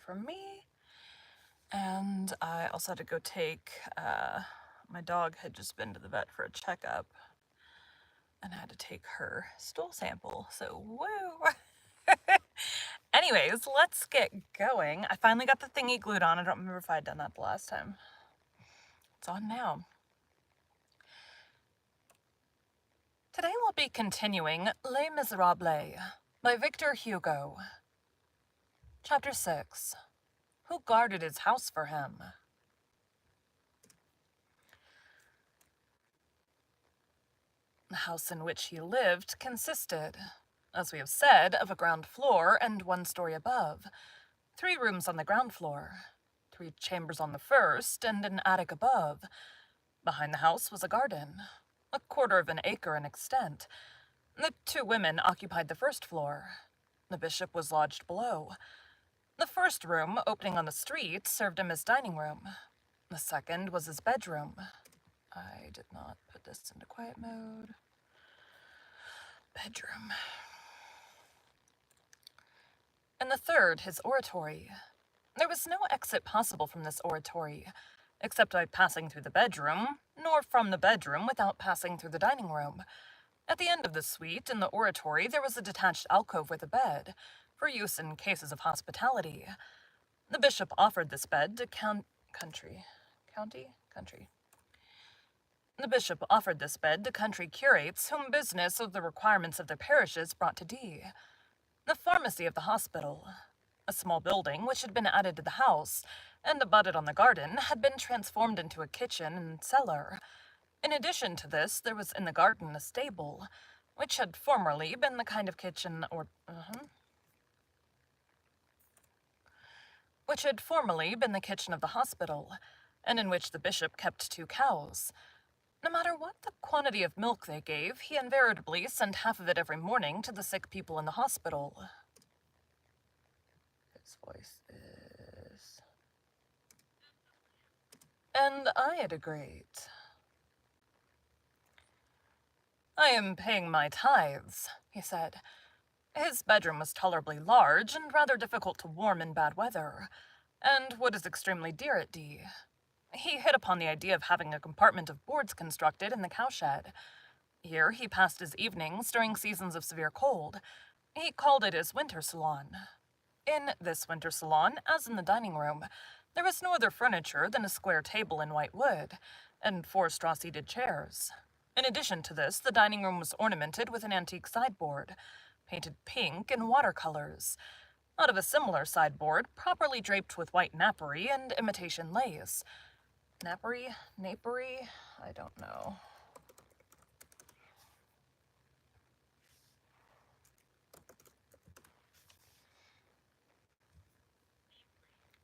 for me. And I also had to go take, my dog had just been to the vet for a checkup. And I had to take her stool sample, so woo! Anyways, let's get going. I finally got the thingy glued on. I don't remember if I had done that the last time. It's on now. Today we'll be continuing Les Miserables by Victor Hugo. Chapter 6. Who guarded his house for him? The house in which he lived consisted, as we have said, of a ground floor and 1 story above, 3 rooms on the ground floor, 3 chambers on the first, and an attic above. Behind the house was a garden, 1/4 of an acre in extent. The 2 women occupied the first floor. The bishop was lodged below. The first room, opening on the street, served him as dining room. The second was his bedroom. I did not put this into quiet mode. Bedroom. And the third, his oratory. There was no exit possible from this oratory, except by passing through the bedroom, nor from the bedroom without passing through the dining room. At the end of the suite, in the oratory, there was a detached alcove with a bed, for use in cases of hospitality. The bishop offered this bed to country curates whom business of the requirements of their parishes brought to D. The pharmacy of the hospital, a small building which had been added to the house and abutted on the garden, had been transformed into a kitchen and cellar. In addition to this, there was in the garden a stable, which had formerly been the kind of kitchen of the hospital, and in which the bishop kept 2 cows. No matter what the quantity of milk they gave, he invariably sent half of it every morning to the sick people in the hospital. His voice is... And I had agreed. I am paying my tithes, he said. His bedroom was tolerably large and rather difficult to warm in bad weather, and wood is extremely dear at D. He hit upon the idea of having a compartment of boards constructed in the cowshed. Here he passed his evenings during seasons of severe cold. He called it his winter salon. In this winter salon, as in the dining room, there was no other furniture than a square table in white wood, and 4 straw-seated chairs. In addition to this, the dining room was ornamented with an antique sideboard, painted pink in watercolors, out of a similar sideboard, properly draped with white napery and imitation lace. Napery? I don't know.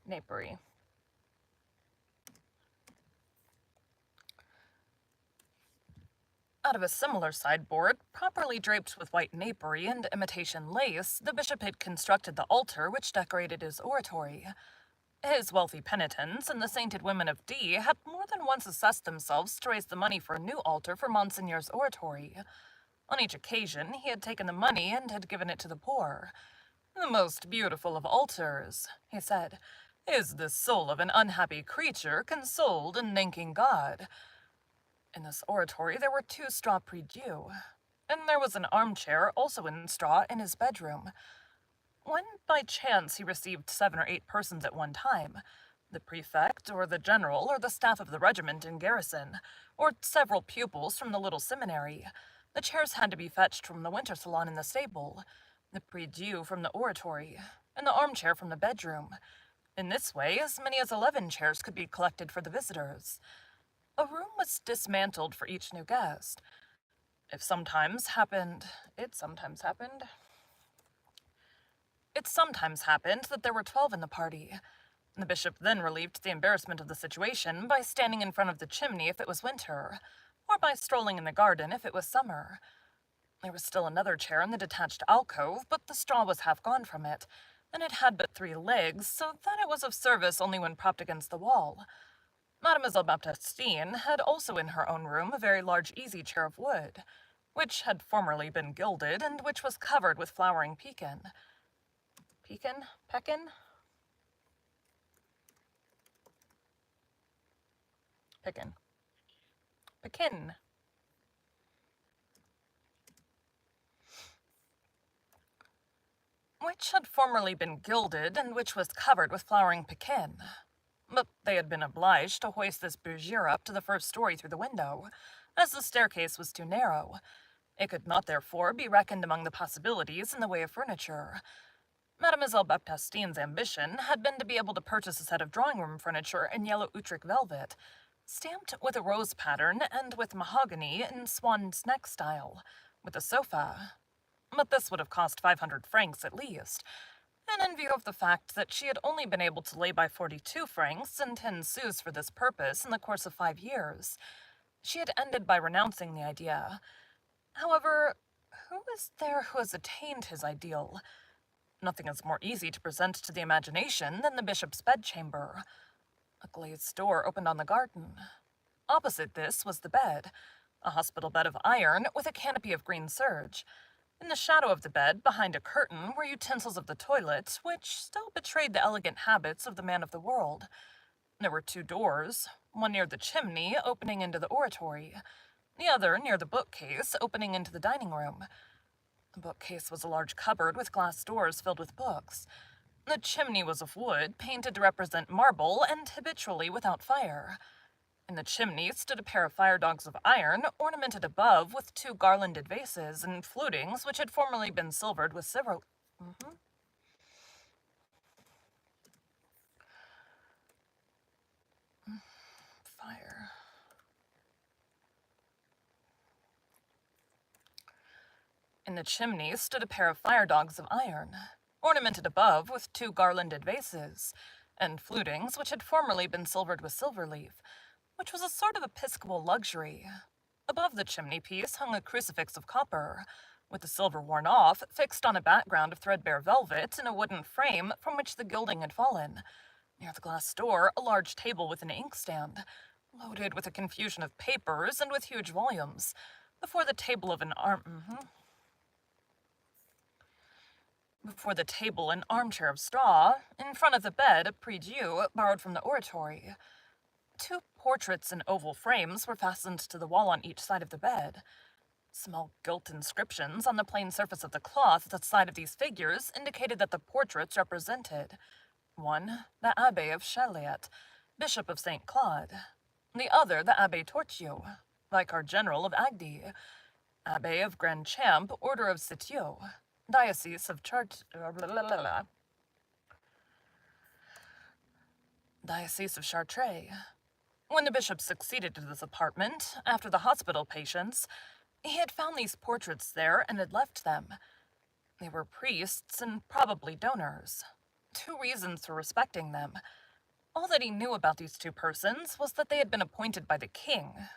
Napery. Out of a similar sideboard, properly draped with white napery and imitation lace, the bishop had constructed the altar which decorated his oratory. His wealthy penitents and the sainted women of D had more than once assessed themselves to raise the money for a new altar for Monsignor's oratory. On each occasion, he had taken the money and had given it to the poor. The most beautiful of altars, he said, is the soul of an unhappy creature consoled in thanking God. In this oratory there were 2 straw prie-dieu, and there was an armchair also in straw in his bedroom. When by chance he received 7 or 8 persons at one time, the prefect or the general or the staff of the regiment in garrison, or several pupils from the little seminary, the chairs had to be fetched from the winter salon in the stable, the prie-dieu from the oratory, and the armchair from the bedroom. In this way, as many as 11 chairs could be collected for the visitors. A room was dismantled for each new guest. It sometimes happened that there were 12 in the party. The bishop then relieved the embarrassment of the situation by standing in front of the chimney if it was winter, or by strolling in the garden if it was summer. There was still another chair in the detached alcove, but the straw was half gone from it, and it had but 3 legs, so that it was of service only when propped against the wall. Mademoiselle Baptistine had also in her own room a very large easy-chair of wood, which had formerly been gilded, and which was covered with flowering pekin. Pekin? Pekin. Pekin. Which had formerly been gilded and which was covered with flowering pekin. But they had been obliged to hoist this bergère up to the first story through the window, as the staircase was too narrow. It could not, therefore, be reckoned among the possibilities in the way of furniture. Mademoiselle Baptistine's ambition had been to be able to purchase a set of drawing-room furniture in yellow Utrecht velvet, stamped with a rose pattern and with mahogany in swan's neck style, with a sofa. But this would have cost 500 francs at least, and in view of the fact that she had only been able to lay by 42 francs and 10 sous for this purpose in the course of 5 years, she had ended by renouncing the idea. However, who is there who has attained his ideal? Nothing is more easy to present to the imagination than the bishop's bedchamber. A glazed door opened on the garden. Opposite this was the bed, a hospital bed of iron with a canopy of green serge. In the shadow of the bed, behind a curtain, were utensils of the toilet, which still betrayed the elegant habits of the man of the world. There were 2 doors, one near the chimney, opening into the oratory, the other near the bookcase, opening into the dining room. The bookcase was a large cupboard with glass doors filled with books. The chimney was of wood, painted to represent marble, and habitually without fire. In the chimney stood a pair of fire-dogs of iron, ornamented above with 2 garlanded vases and flutings which had formerly been silvered with several... Fire. In the chimney stood a pair of fire-dogs of iron, ornamented above with 2 garlanded vases, and flutings which had formerly been silvered with silver leaf, which was a sort of episcopal luxury. Above the chimney-piece hung a crucifix of copper, with the silver worn off, fixed on a background of threadbare velvet in a wooden frame from which the gilding had fallen. Near the glass door, a large table with an inkstand, loaded with a confusion of papers and with huge volumes. Before the table an armchair of straw. In front of the bed, a prie-dieu borrowed from the oratory. 2 portraits in oval frames were fastened to the wall on each side of the bed. Small gilt inscriptions on the plain surface of the cloth at the side of these figures indicated that the portraits represented: 1, the Abbé of Chaliat, Bishop of St. Claude; the other, the Abbé Tortue, Vicar General of Agde, Abbé of Grand Champ, Order of Citeaux, Diocese of Chartres. When the bishop succeeded to this apartment, after the hospital patients, he had found these portraits there and had left them. They were priests and probably donors. 2 reasons for respecting them. All that he knew about these 2 persons was that they had been appointed by the king,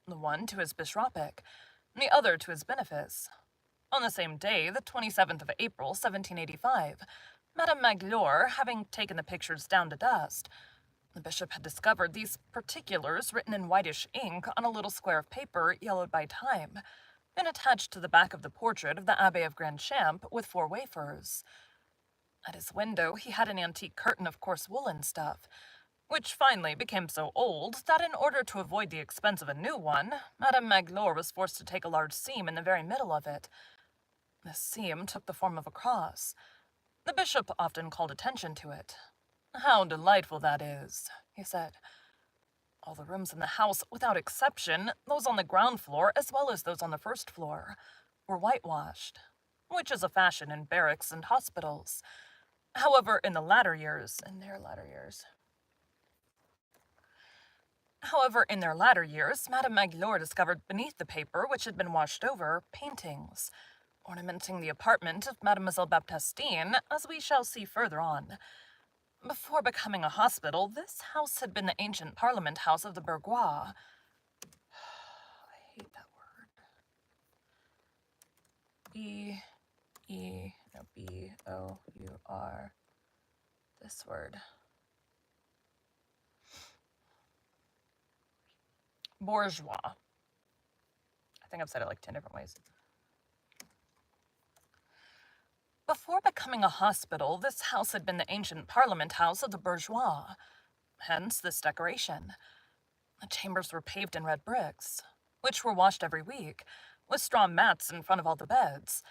the one to his bishopric, the other to his benefice. On the same day, the 27th of April, 1785, Madame Magloire having taken the pictures down to dust, the bishop had discovered these particulars written in whitish ink on a little square of paper yellowed by time, and attached to the back of the portrait of the Abbé of Grand Champ with 4 wafers. At his window he had an antique curtain of coarse woolen stuff, which finally became so old that in order to avoid the expense of a new one, Madame Magloire was forced to take a large seam in the very middle of it. This seam took the form of a cross. The bishop often called attention to it. "How delightful that is," he said. All the rooms in the house, without exception, those on the ground floor as well as those on the first floor, were whitewashed, which is a fashion in barracks and hospitals. However, in their latter years, Madame Magloire discovered beneath the paper which had been washed over, paintings, ornamenting the apartment of Mademoiselle Baptistine, as we shall see further on. Before becoming a hospital, this house had been the ancient parliament house of the bourgeois. I hate that word. B-O-U-R. This word. Bourgeois. I think I've said it like 10 different ways. Before becoming a hospital, this house had been the ancient parliament house of the bourgeois, hence this decoration. The chambers were paved in red bricks, which were washed every week, with straw mats in front of all the beds.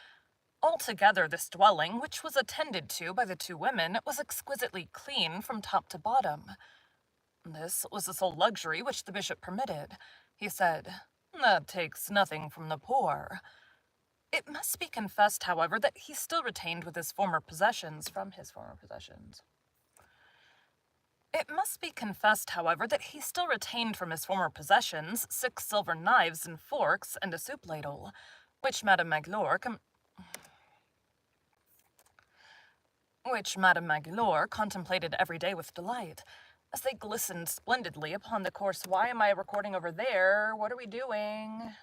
Altogether, this dwelling, which was attended to by the two women, was exquisitely clean from top to bottom. This was the sole luxury which the bishop permitted. He said, "That takes nothing from the poor." It must be confessed, however, that he still retained with his former possessions from his former possessions. It must be confessed, however, that he still retained from his former possessions 6 silver knives and forks and a soup ladle, which Madame Magloire contemplated every day with delight, as they glistened splendidly upon the coarse. Why am I recording over there? What are we doing?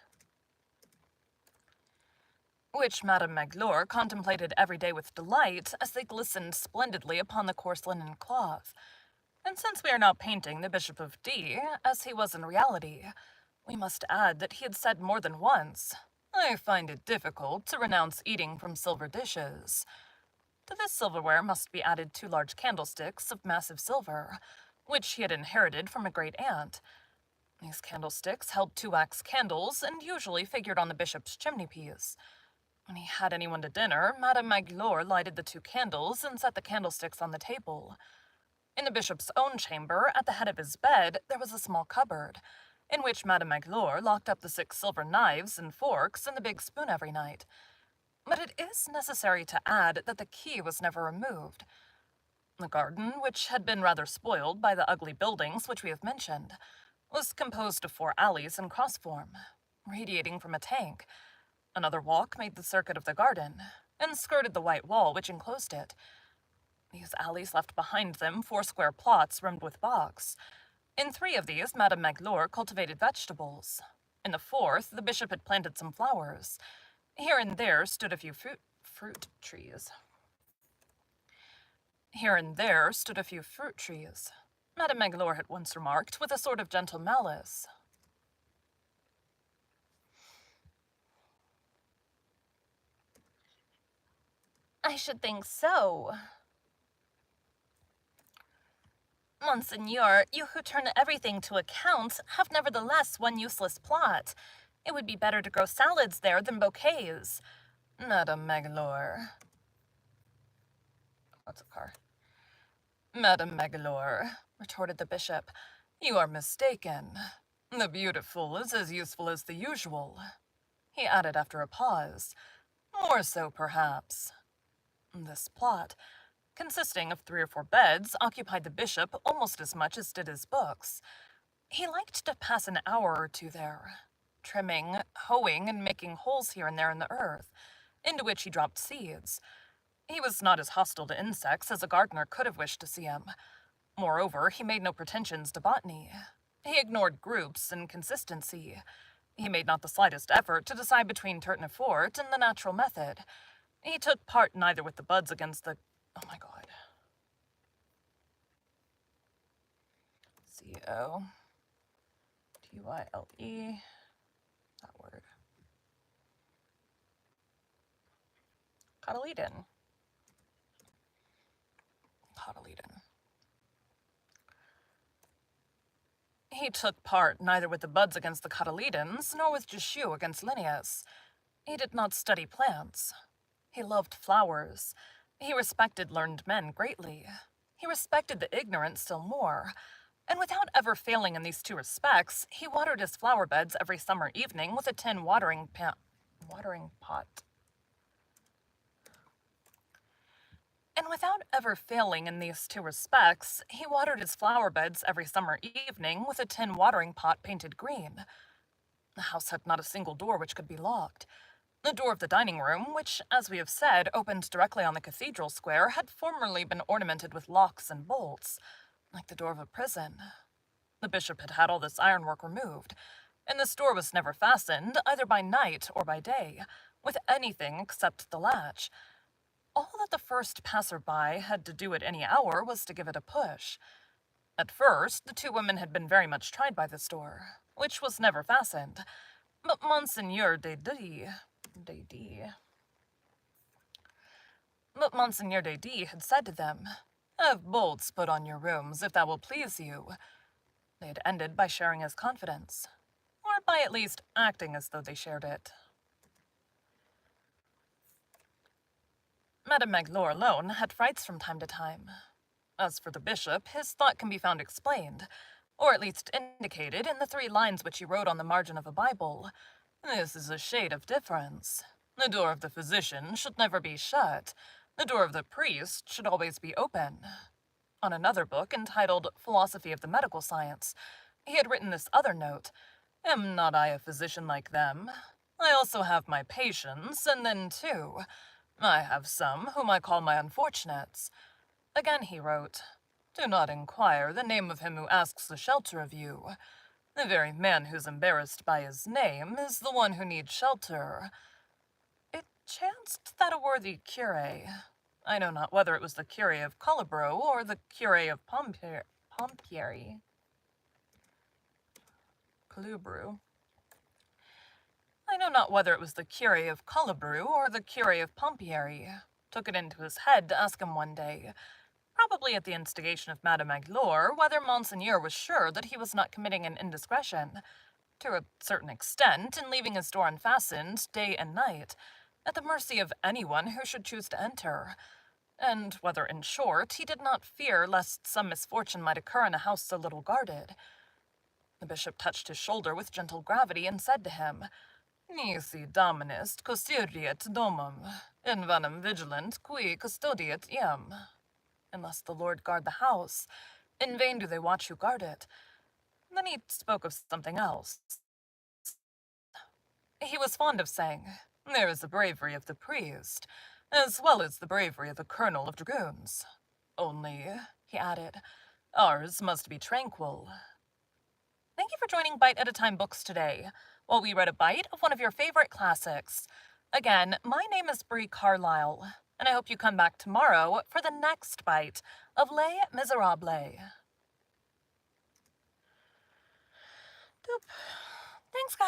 Which Madame Magloire contemplated every day with delight, as they glistened splendidly upon the coarse linen cloth. And since we are now painting the Bishop of D, as he was in reality, we must add that he had said more than once, "I find it difficult to renounce eating from silver dishes." To this silverware must be added 2 large candlesticks of massive silver, which he had inherited from a great aunt. These candlesticks held 2 wax candles and usually figured on the bishop's chimney-piece. When he had anyone to dinner, Madame Magloire lighted the 2 candles and set the candlesticks on the table. In the bishop's own chamber, at the head of his bed, there was a small cupboard, in which Madame Magloire locked up the 6 silver knives and forks and the big spoon every night. But it is necessary to add that the key was never removed. The garden, which had been rather spoiled by the ugly buildings which we have mentioned, was composed of 4 alleys in cross form, radiating from a tank. Another walk made the circuit of the garden, and skirted the white wall which enclosed it. These alleys left behind them 4 square plots rimmed with box. In 3 of these, Madame Magloire cultivated vegetables. In the 4th, the bishop had planted some flowers. Here and there stood a few fruit trees. Madame Magloire had once remarked, with a sort of gentle malice. "I should think so. Monseigneur, you who turn everything to account have nevertheless one useless plot. It would be better to grow salads there than bouquets." Madame Magloire. That's a car. "Madame Magloire," retorted the bishop, "you are mistaken. The beautiful is as useful as the usual." He added after a pause, "More so, perhaps." This plot, consisting of 3 or 4 beds, occupied the bishop almost as much as did his books. He liked to pass an hour or 2 there, trimming, hoeing, and making holes here and there in the earth, into which he dropped seeds. He was not as hostile to insects as a gardener could have wished to see him. Moreover, he made no pretensions to botany. He ignored groups and consistency. He made not the slightest effort to decide between tournefort and the natural method. He took part neither with the buds against the... Oh my god. C-O-T-Y-L-E. That word. Cotyledon. He took part neither with the buds against the cotyledons, nor with Jussieu against Linnaeus. He did not study plants. He loved flowers. He respected learned men greatly. He respected the ignorant still more. And without ever failing in these 2 respects, he watered his flower beds every summer evening with a tin watering pot. And without ever failing in these 2 respects, he watered his flower beds every summer evening with a tin watering pot painted green. The house had not a single door which could be locked. The door of the dining room, which, as we have said, opened directly on the cathedral square, had formerly been ornamented with locks and bolts, like the door of a prison. The bishop had had all this ironwork removed, and this door was never fastened, either by night or by day, with anything except the latch. All that the first passer-by had to do at any hour was to give it a push. At first, the 2 women had been very much tried by this door, which was never fastened, but Monseigneur de D had said to them, "Have bolts put on your rooms, if that will please you." They had ended by sharing his confidence, or by at least acting as though they shared it. Madame Magloire alone had frights from time to time. As for the bishop, his thought can be found explained, or at least indicated in the 3 lines which he wrote on the margin of a Bible. This is a shade of difference. The door of the physician should never be shut. The door of the priest should always be open. On another book, entitled Philosophy of the Medical Science, he had written this other note: "Am not I a physician like them? I also have my patients, and then, too, I have some whom I call my unfortunates." Again he wrote, "Do not inquire the name of him who asks the shelter of you. The very man who's embarrassed by his name is the one who needs shelter." It chanced that a worthy curé, I know not whether it was the curé of Colibro or the curé of Pompieri. Colibru. I know not whether it was the curé of Colibru or the curé of Pompieri, took it into his head to ask him one day, probably at the instigation of Madame Magloire, whether Monseigneur was sure that he was not committing an indiscretion, to a certain extent, in leaving his door unfastened day and night, at the mercy of anyone who should choose to enter, and whether, in short, he did not fear lest some misfortune might occur in a house so little guarded. The bishop touched his shoulder with gentle gravity and said to him, "Nisi dominist custodiet domum, invenum vigilant qui custodiet iam." Unless the Lord guard the house, in vain do they watch who guard it. Then he spoke of something else. He was fond of saying, "There is the bravery of the priest, as well as the bravery of the colonel of dragoons. Only," he added, "ours must be tranquil." Thank you for joining Bite at a Time Books today, while we read a bite of one of your favorite classics. Again, my name is Bree Carlile, and I hope you come back tomorrow for the next bite of Les Miserables. Doop. Thanks, guys.